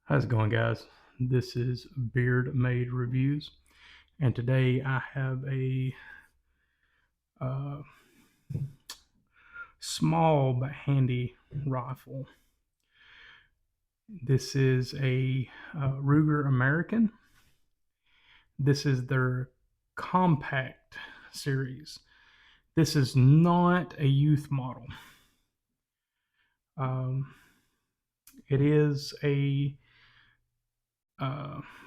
How's it going, guys? This is Beard Made Reviews, and today I have a uh, small but handy rifle. This is a Ruger American. This is their compact series. This is not a youth model. Um, it is a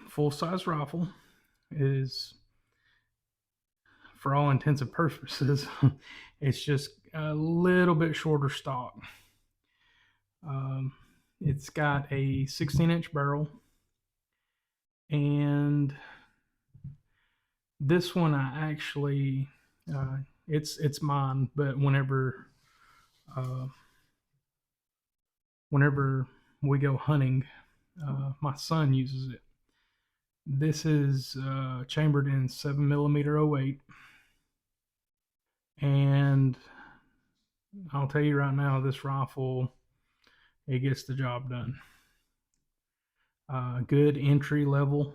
full size rifle. It is, for all intents and purposes, it's just a little bit shorter stock. Um, it's got a 16-inch barrel, and this one I actually it's mine, but uh, whenever we go hunting, my son uses it. This is chambered in 7mm-08, and I'll tell you right now, this rifle, it gets the job done. Good entry level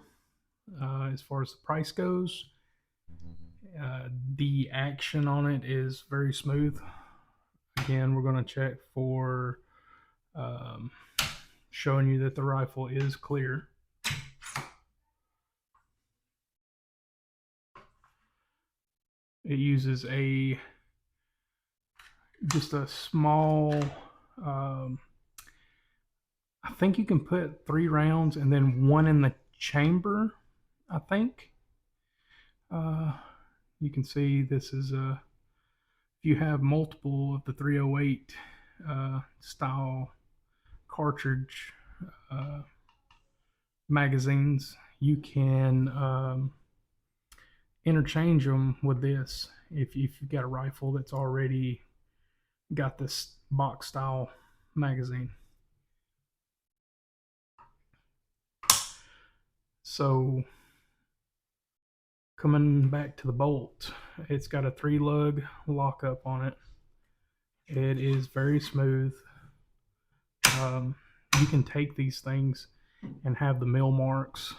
as far as the price goes. The action on it is very smooth. Again, we're going to check for um, showing you that the rifle is clear. It uses just a small, um, I think you can put 3 rounds and then one in the chamber, I think. Uh, you can see this is if you have multiple of the 308 style cartridge magazines, you can interchange them with this if you've got a rifle that's already got this box style magazine. So coming back to the bolt, it's got a 3-lug lockup on it. It is very smooth. You can take these things and have the mill marks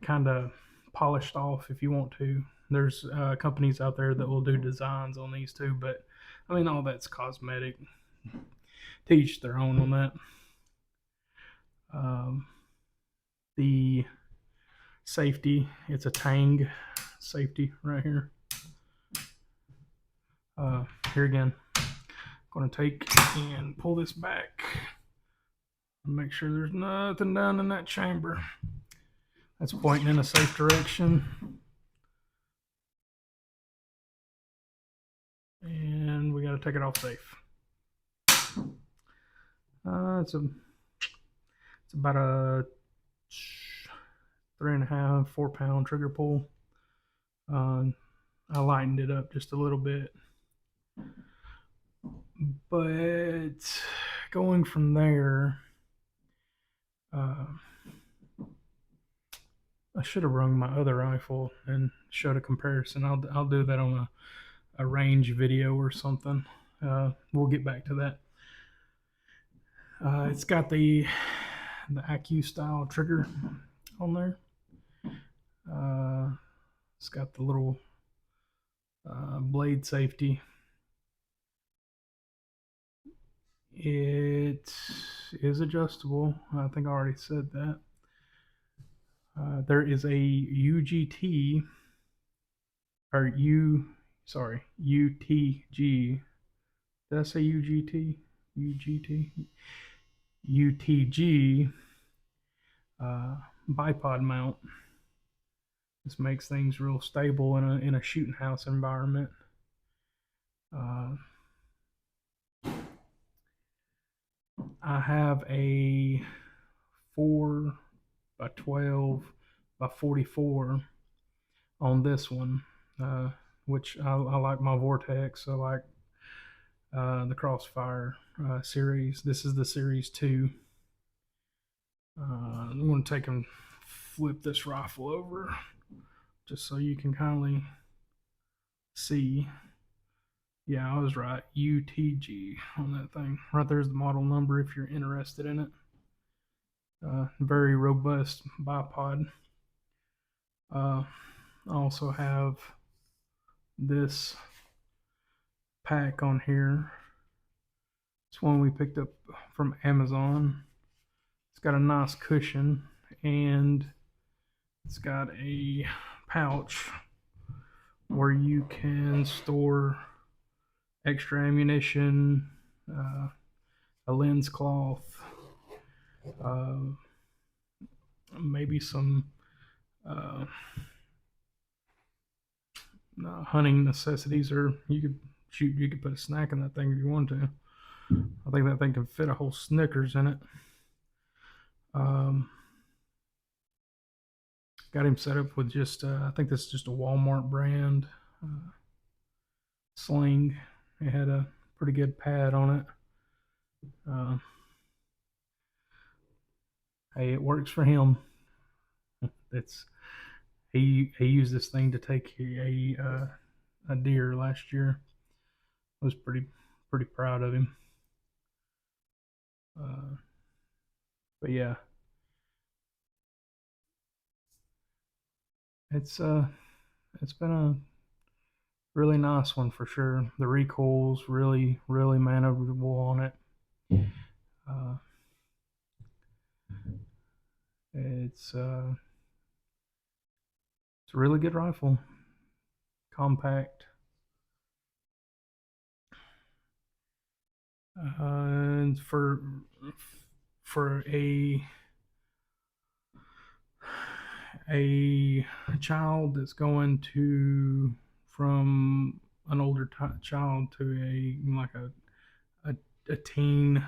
kind of polished off if you want to. There's companies out there that will do designs on these too, but I mean, all that's cosmetic. To each their own on that. The safety, it's a Tang safety right here. Here again, I'm going to take and pull this back and make sure there's nothing down in that chamber. That's pointing in a safe direction. And we got to take it off safe. It's about a 3.5, 4 pound trigger pull. I lightened it up just a little bit, but going from there, I should have rung my other rifle and showed a comparison. I'll do that on a range video or something. We'll get back to that. It's got the IQ style trigger on there. It's got the little blade safety. It is adjustable. I think I already said that. There is a UGT or UTG. Did I say UGT? UGT? UTG bipod mount. This makes things real stable in a shooting house environment. I have a 4x12x44 on this one, which I like my Vortex. I like the Crossfire series. This is the Series 2. I'm going to take and flip this rifle over just so you can kindly see. Yeah, I was right. UTG on that thing. Right there's the model number if you're interested in it. Very robust bipod. I also have this pack on here. It's one we picked up from Amazon. It's got a nice cushion and it's got a pouch where you can store extra ammunition, a lens cloth, uh, maybe some uh, hunting necessities, or you could put a snack in that thing if you want to. I think that thing can fit a whole Snickers in it. Um, got him set up with just I think this is just a Walmart brand sling. It had a pretty good pad on it. Uh, hey, it works for him. It's he used this thing to take a deer last year. I was pretty proud of him. Uh, but yeah, it's it's been a really nice one for sure. The recoil's really maneuverable on it. Uh, it's a really good rifle, compact. And for a child that's going to from an older child to a like a, a teen,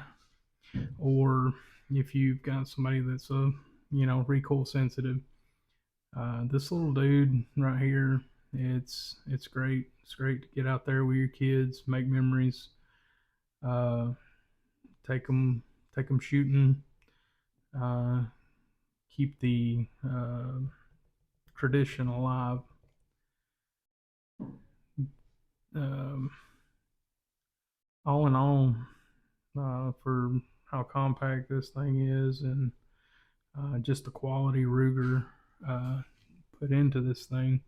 or if you've got somebody that's a recoil sensitive, this little dude right here, it's great. It's great to get out there with your kids, make memories, uh, take them shooting, uh, keep the tradition alive. Um, all in all, for how compact this thing is, and just the quality Ruger uh, put into this thing,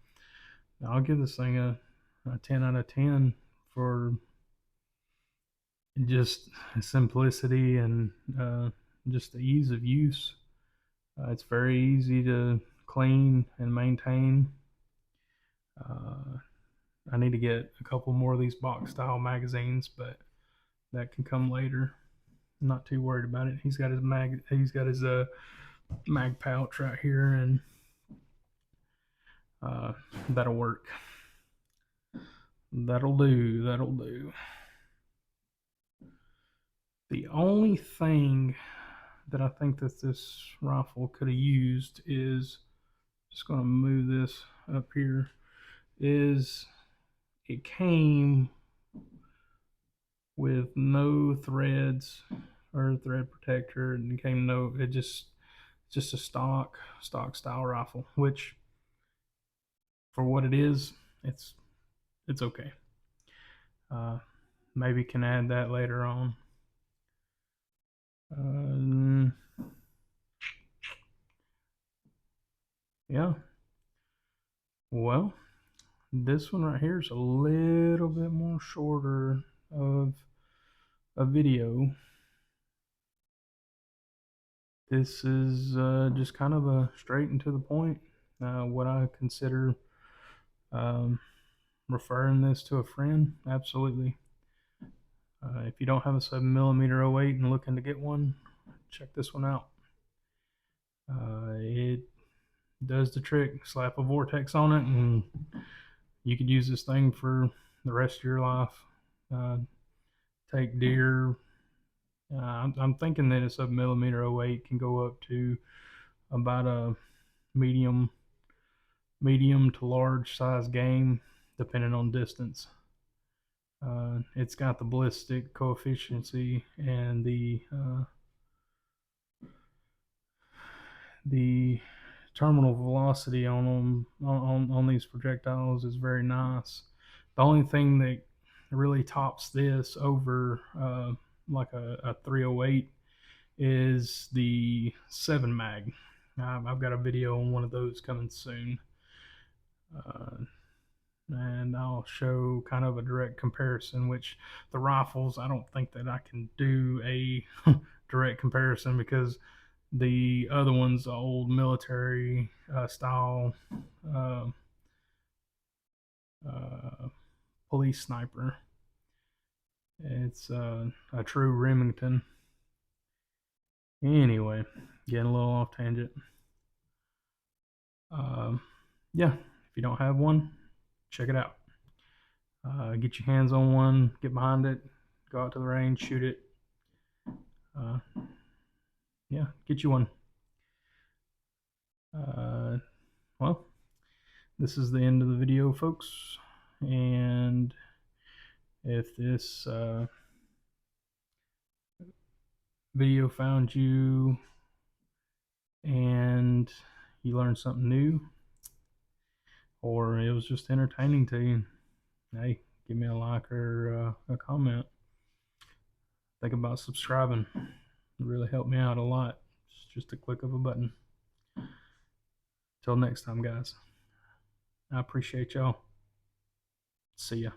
I'll give this thing a 10 out of 10 for just simplicity and just the ease of use. It's very easy to clean and maintain. Uh, I need to get a couple more of these box style magazines, but that can come later. I'm not too worried about it. He's got his mag pouch right here, and uh, that'll work. That'll do. That'll do. The only thing that I think that this rifle could have used is, just going to move this up here, is it came with no threads or thread protector, and it came no, it just a stock style rifle, which for what it is, it's okay. Uh, maybe can add that later on. Yeah. Well, this one right here is a little bit more shorter of a video. This is just kind of a straight and to the point. What I consider um, referring this to a friend, absolutely. If you don't have a 7mm-08 and looking to get one, check this one out. It does the trick. Slap a vortex on it, and you could use this thing for the rest of your life. Uh, take deer. I'm thinking that a 7mm-08 can go up to about a medium to large size game, depending on distance. It's got the ballistic coefficient and the terminal velocity on them on these projectiles is very nice. The only thing that really tops this over like a 308 is the 7 mag. I've got a video on one of those coming soon. And I'll show kind of a direct comparison, which the rifles, I don't think that I can do a direct comparison because the other one's old military style uh, uh, police sniper. It's a true Remington. Anyway, getting a little off tangent. Um, yeah, if you don't have one, check it out. Get your hands on one, get behind it, go out to the range, shoot it. Uh, yeah, get you one. Well, this is the end of the video, folks. And if this video found you and you learned something new, or it was just entertaining to you, hey, give me a like or a comment. Think about subscribing. It really helped me out a lot. It's just a click of a button. Till next time, guys. I appreciate y'all. See ya.